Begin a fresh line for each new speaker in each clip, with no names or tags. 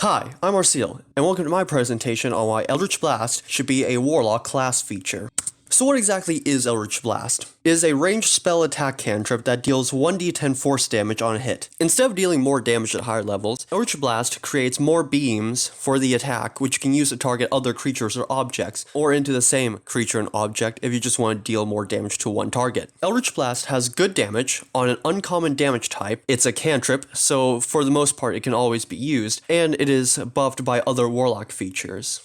Hi, I'm Arceel, and welcome to my presentation on why Eldritch Blast should be a Warlock class feature. So what exactly is Eldritch Blast? It is a ranged spell attack cantrip that deals 1d10 force damage on a hit. Instead of dealing more damage at higher levels, Eldritch Blast creates more beams for the attack, which you can use to target other creatures or objects, or into the same creature and object if you just want to deal more damage to one target. Eldritch Blast has good damage on an uncommon damage type. It's a cantrip, so for the most part it can always be used, and it is buffed by other Warlock features.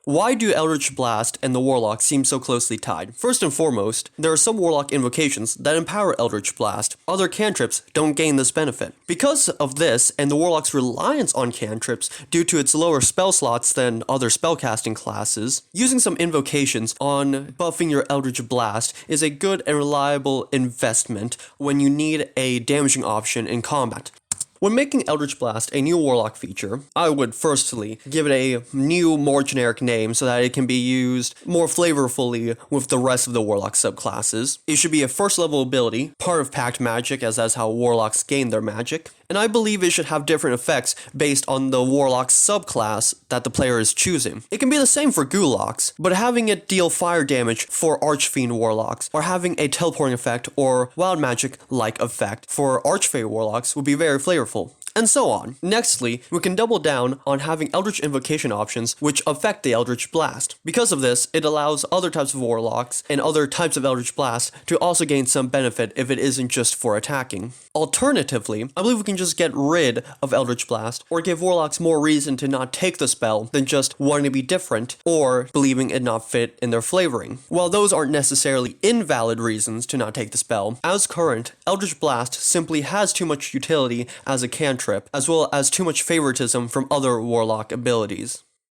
Why do Eldritch Blast and the Warlock seem so closely tied? First and foremost, there are some Warlock invocations that empower Eldritch Blast. Other cantrips don't gain this benefit. Because of this, and the Warlock's reliance on cantrips due to its lower spell slots than other spellcasting classes, using some invocations on buffing your Eldritch Blast is a good and reliable investment when you need a damaging option in combat. When making Eldritch Blast a new Warlock feature, I would firstly give it a new, more generic name so that it can be used more flavorfully with the rest of the Warlock subclasses. It should be a first level ability, part of Pact Magic, as that's how Warlocks gain their magic. And I believe it should have different effects based on the Warlock subclass that the player is choosing. It can be the same for Gulocks, but having it deal fire damage for Archfiend Warlocks, or having a teleporting effect or wild magic-like effect for Archfey Warlocks would be very flavorful. And so on. Nextly, we can double down on having Eldritch Invocation options which affect the Eldritch Blast. Because of this, it allows other types of Warlocks and other types of Eldritch Blast to also gain some benefit if it isn't just for attacking. Alternatively, I believe we can just get rid of Eldritch Blast or give Warlocks more reason to not take the spell than just wanting to be different or believing it not fit in their flavoring. While those aren't necessarily invalid reasons to not take the spell, as current, Eldritch Blast simply has too much utility as a cantrip, as well as too much favoritism from other Warlock abilities.